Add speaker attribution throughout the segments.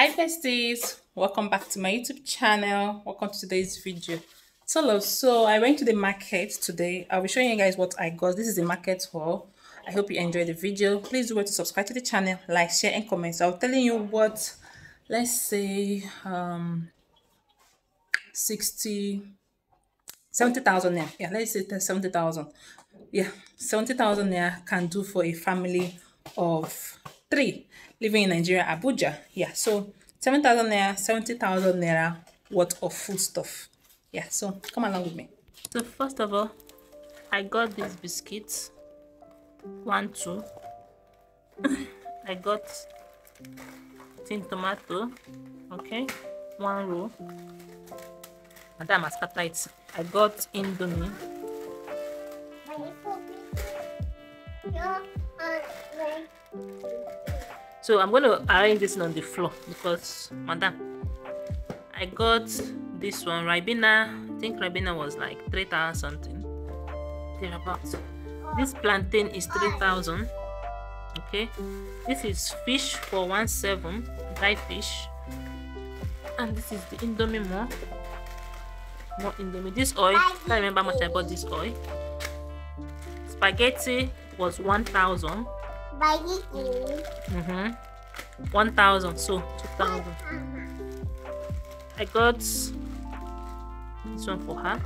Speaker 1: Hi besties, welcome back to my YouTube channel. Welcome to today's video. So I went to the market today. I'll be showing you guys what I got. This is the market haul. I hope you enjoyed the video. Please do well to subscribe to the channel, like, share and comment. So I'll telling you what, let's say 70,000 naira. Yeah, let's say 70,000. Yeah, 70,000 naira can do for a family of 3 living in Nigeria, Abuja. Yeah, so 7,000 naira, 70,000 naira worth of food stuff. Yeah, so come along with me. So first of all, I got these biscuits. 1, 2. I got tin tomato. Okay, 1 roll. Madam has cut it. I got Indomie. So I'm going to arrange this on the floor because, madam, I got this one, Ribena. I think Ribena was like 3,000 something. Thereabouts. This plantain is 3,000. Okay. This is fish for 1,700, dry fish. And this is the Indomie more Indomie. This oil, I can't remember how much I bought this oil. Spaghetti was 1,000. 1,000, so 2,000. I got this one for her.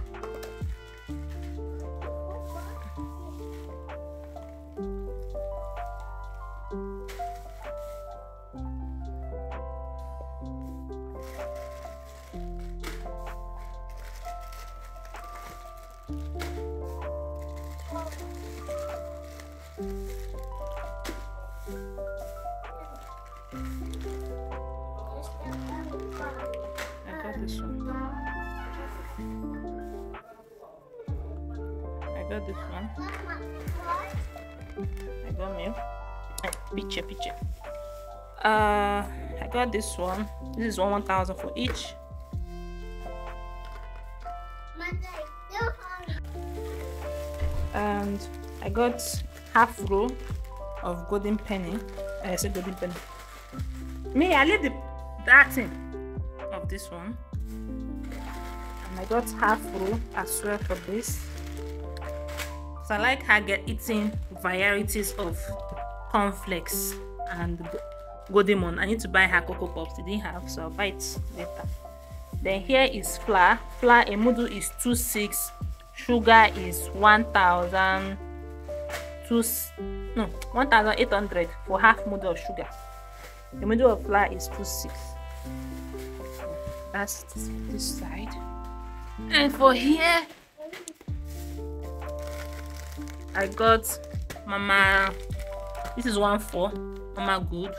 Speaker 1: This one. I got this one. I got milk. Picture. I got this one. This is 1,000 for each. And I got half row of golden penny. I said golden penny. Me, I leave that thing of this one. And I got half row as well for this. So I like her eating varieties of cornflakes and golden one. I need to buy her cocoa pops. They didn't have, so I'll buy it later. Then here is flour. Flour a mudu is 2,600. Sugar is 1,800 for half mudu of sugar. The mudu of flour is 2,600. That's this side. And for here, I got Mama. This is 1,400. Mama Good.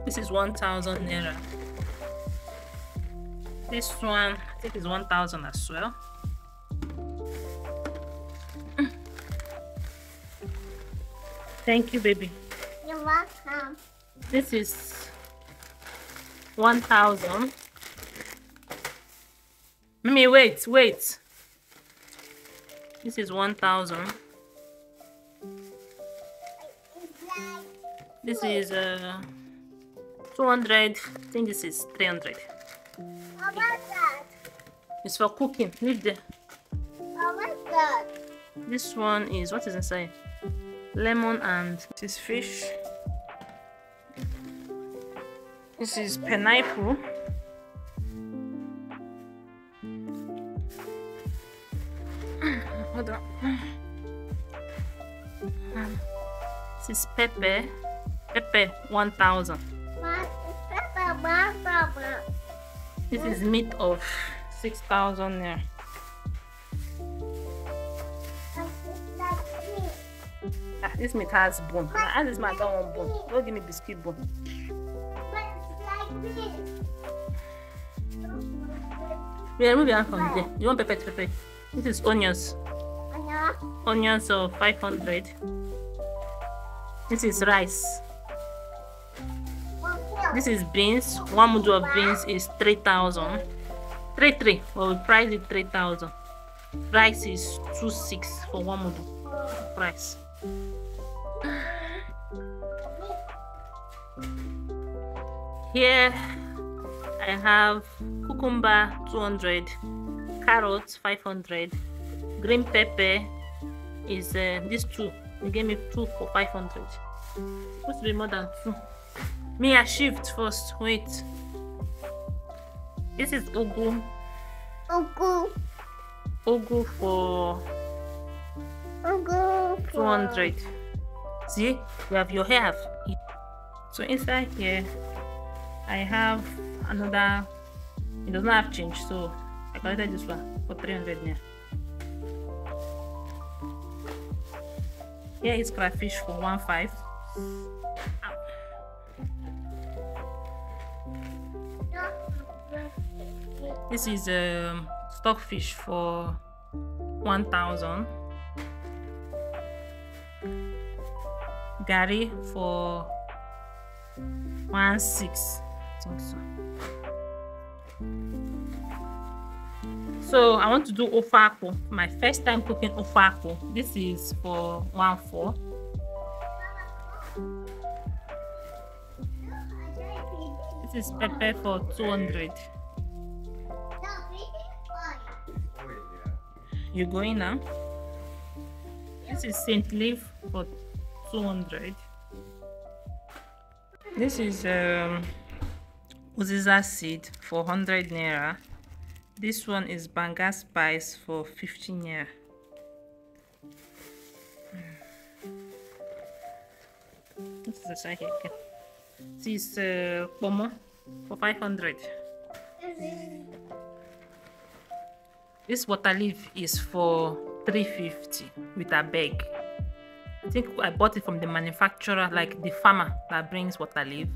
Speaker 1: This is 1,000 naira. This one, I think, is 1,000 as well. Thank you, baby.
Speaker 2: You're welcome.
Speaker 1: This is 1,000. Mimi, wait. This is 1,000. This is 200. I think this is 300.
Speaker 2: How about that?
Speaker 1: It's for cooking. Leave there.
Speaker 2: How about that?
Speaker 1: This one is, what is inside? Lemon, and this is fish. This is pineapple. Hold on. This is pepper. Pepper 1,000. This is meat of 6,000 there. This meat has bone. And this man don't want bone. Don't give me biscuit bone. Yeah, remove your hand from there. You want pepper? This is onions. Onions of 500. This is rice. This is beans. 1 mudu of beans is 3,000. 3,300. Well, we price it 3,000. Rice is 2,600 for 1 mudu. Price. Here I have cucumber 200, carrots 500, green pepper is these two. They gave me 2 for 500. Supposed to be more than 2. Me, I shift first. Wait. This is ugu. Ugu for 200. See, you have your hair. So inside here, I have another. It does not have change, so I collected this one for 300 now. Here is crayfish for 1.5. This is stockfish for 1,000. Gari for 1.6. I think so. So I want to do ofako. My first time cooking ofako. This is for 1.4. This is pepper for 200. You going now? This is Saint leaf for 200. This is uziza seed for 100 naira. This one is banga spice for 15 naira. This is the side here. Okay. This is pomo for 500. This water leaf is for 350 with a bag. I think I bought it from the manufacturer, like the farmer that brings water leaf.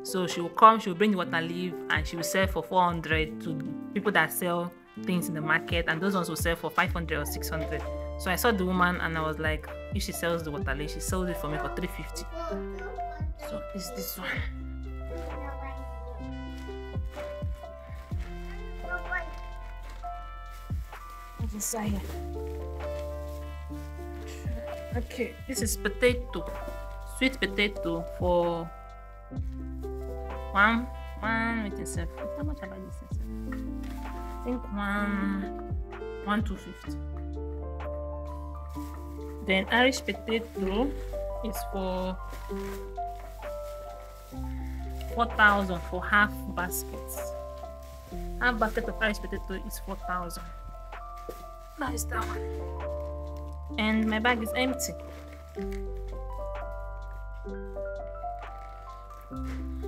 Speaker 1: So she will come, she will bring the water leaf and she will sell for 400 to people that sell things in the market, and those ones will sell for 500 or 600. So I saw the woman and I was like, if she sells the water leaf, she sells it for me for 350. So it's this one. What's inside here? Okay, this is potato, sweet potato for one. Wait a second. How much about this? I think 250. Then Irish potato is for 4,000 for half baskets. Half basket of Irish potato is 4,000. Nice that one. And my bag is empty.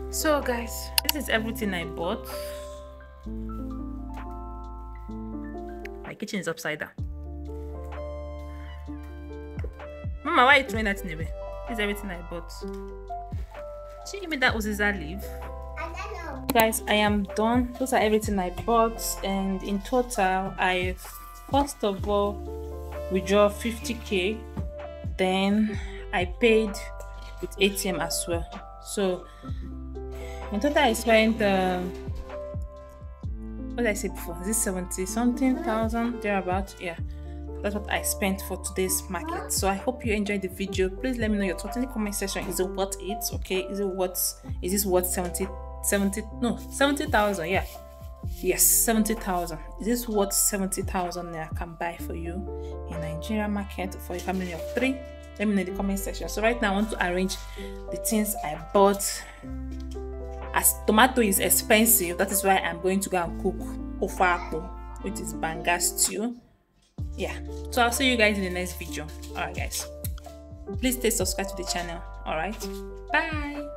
Speaker 1: So guys, this is everything I bought. My kitchen is upside down. Mama, why are you throwing that in the way? This is everything I bought. She gave me that uziza leaf. Guys, I am done. Those are everything I bought, and in total I first of all withdraw 50k, then I paid with ATM as well. So in total I spent what did I say before? Is this 70 something thousand thereabout? Yeah, that's what I spent for today's market. So I hope you enjoyed the video. Please let me know your thoughts in the comment section. Is it worth it? Okay, is this worth 70,000? Yeah, yes, 70,000. Is this worth 70,000 that I can buy for you in Nigeria market for a family of 3? Let me know in the comment section. So right now I want to arrange the things I bought. As tomato is expensive, that is why I'm going to go and cook ofako, which is banga stew. Yeah, so I'll see you guys in the next video. All right guys, please stay subscribed to the channel. All right, bye.